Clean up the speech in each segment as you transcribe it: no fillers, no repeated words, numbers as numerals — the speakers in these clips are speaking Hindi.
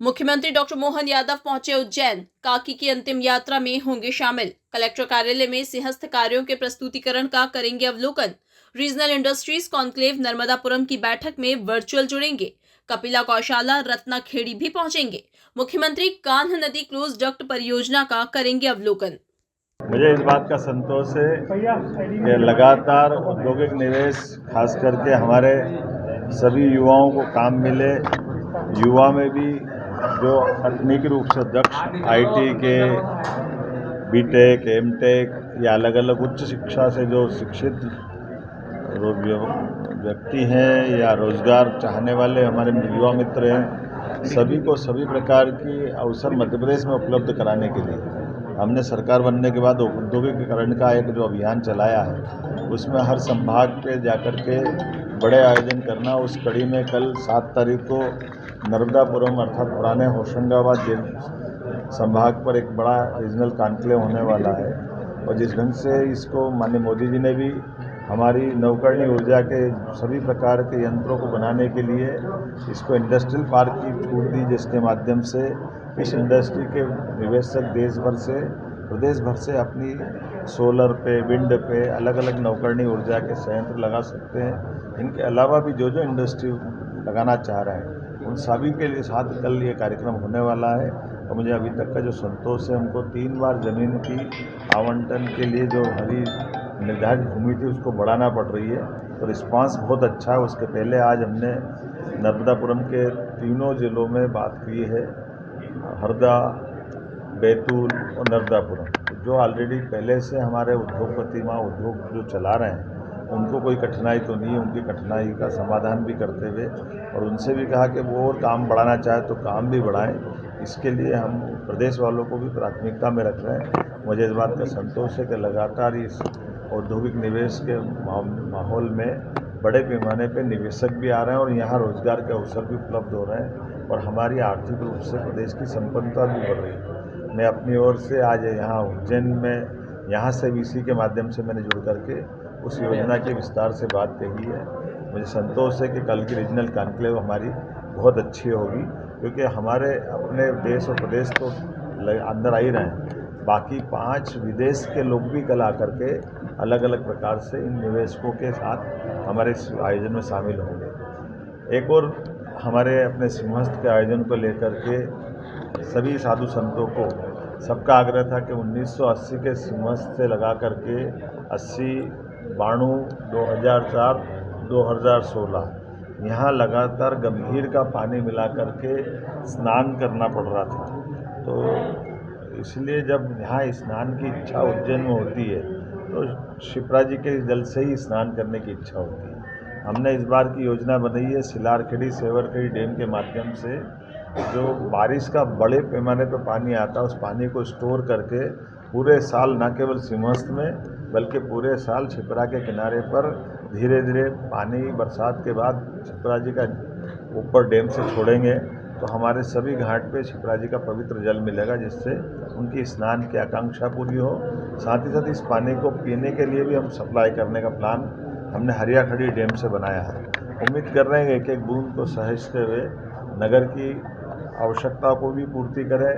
मुख्यमंत्री डॉक्टर मोहन यादव पहुंचे उज्जैन। काकी की अंतिम यात्रा में होंगे शामिल। कलेक्टर कार्यालय में सिंहस्थ कार्यों के प्रस्तुतिकरण का करेंगे अवलोकन। रीजनल इंडस्ट्रीज कॉन्क्लेव नर्मदापुरम की बैठक में वर्चुअल जुड़ेंगे। कपिला गौशाला रत्नाखेड़ी भी पहुंचेंगे। मुख्यमंत्री कान्ह नदी क्लोज डक्ट परियोजना का करेंगे अवलोकन। मुझे इस बात का संतोष है कि लगातार औद्योगिक निवेश खास करके हमारे सभी युवाओं को काम मिले। युवा में भी जो तकनीकी रूप से दक्ष आईटी के बीटेक, एमटेक या अलग अलग उच्च शिक्षा से जो शिक्षित व्यक्ति हैं या रोजगार चाहने वाले हमारे युवा मित्र हैं, सभी को सभी प्रकार की अवसर मध्य प्रदेश में उपलब्ध कराने के लिए हमने सरकार बनने के बाद औद्योगिकीकरण का एक जो अभियान चलाया है, उसमें हर संभाग पे जाकर के बड़े आयोजन करना। उस कड़ी में कल 7 तारीख को नर्मदापुरम अर्थात पुराने होशंगाबाद संभाग पर एक बड़ा रीजनल कॉन्क्लेव होने वाला है। और जिस ढंग से इसको माननीय मोदी जी ने भी हमारी नवकरणीय ऊर्जा के सभी प्रकार के यंत्रों को बनाने के लिए इसको इंडस्ट्रियल पार्क की छूट दी, जिसके माध्यम से इस इंडस्ट्री के निवेशक प्रदेश भर से अपनी सोलर पे, विंड पे अलग अलग नवकरणीय ऊर्जा के संयंत्र लगा सकते हैं। इनके अलावा भी जो इंडस्ट्री लगाना चाह रहे हैं उन सभी के लिए साथ कल ये कार्यक्रम होने वाला है। और मुझे अभी तक का जो संतोष है, हमको 3 बार ज़मीन की आवंटन के लिए जो हरी निर्धारित भूमि थी उसको बढ़ाना पड़ रही है, तो रिस्पांस बहुत अच्छा है। उसके पहले आज हमने नर्मदापुरम के तीनों जिलों में बात की है, हरदा, बैतूल और नर्मदापुरम, जो ऑलरेडी पहले से हमारे उद्योगपति उद्योग जो चला रहे हैं उनको कोई कठिनाई तो नहीं है। उनकी कठिनाई का समाधान भी करते हुए और उनसे भी कहा कि वो और काम बढ़ाना चाहे तो काम भी बढ़ाएं। इसके लिए हम प्रदेश वालों को भी प्राथमिकता में रख रहे हैं। मुझे इस बात का संतोष है कि लगातार इस औद्योगिक निवेश के माहौल में बड़े पैमाने पर निवेशक भी आ रहे हैं और यहाँ रोजगार के अवसर भी उपलब्ध हो रहे हैं और हमारी आर्थिक रूप से प्रदेश की संपन्नता भी बढ़ रही है। मैं अपनी ओर से आज यहाँ उज्जैन में यहाँ से वीसी के माध्यम से मैंने जुड़ करके उस योजना के विस्तार से बात कही है। मुझे संतोष है कि कल की रीजनल कॉन्क्लेव हमारी बहुत अच्छी होगी, क्योंकि हमारे अपने देश और प्रदेश तो अंदर आ ही रहे हैं, बाकी 5 विदेश के लोग भी कल आकर के अलग अलग प्रकार से इन निवेशकों के साथ हमारे इस आयोजन में शामिल होंगे। एक और हमारे अपने सिंहस्थ के आयोजन को लेकर के सभी साधु संतों को सबका आग्रह था कि 1980 के सिंहस्थ से लगा करके 80, 92, 2004, 2016 यहाँ लगातार गंभीर का पानी मिला करके स्नान करना पड़ रहा था। तो इसलिए जब यहाँ स्नान की इच्छा उज्जैन में होती है तो शिप्रा जी के जल से ही स्नान करने की इच्छा होती है। हमने इस बार की योजना बनाई है सिलारखेड़ी सेवरखेड़ी डैम के माध्यम से जो बारिश का बड़े पैमाने पर पानी आता है उस पानी को स्टोर करके पूरे साल न केवल सिंहस्थ में बल्कि पूरे साल छिपरा के किनारे पर धीरे धीरे पानी बरसात के बाद छिपरा जी का ऊपर डैम से छोड़ेंगे तो हमारे सभी घाट पे छिपरा जी का पवित्र जल मिलेगा, जिससे उनकी स्नान की आकांक्षा पूरी हो। साथ ही साथ इस पानी को पीने के लिए भी हम सप्लाई करने का प्लान हमने हरियाखड़ी डैम से बनाया है। उम्मीद कर रहे हैं कि एक बूंद को सहेजते हुए नगर की आवश्यकता को भी पूर्ति करें,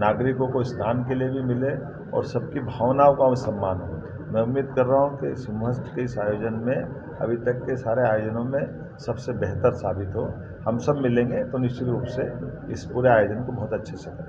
नागरिकों को स्नान के लिए भी मिले और सबकी भावनाओं का सम्मान हो। मैं उम्मीद कर रहा हूँ कि सिंहस्थ के इस आयोजन में अभी तक के सारे आयोजनों में सबसे बेहतर साबित हो। हम सब मिलेंगे तो निश्चित रूप से इस पूरे आयोजन को बहुत अच्छे से करें।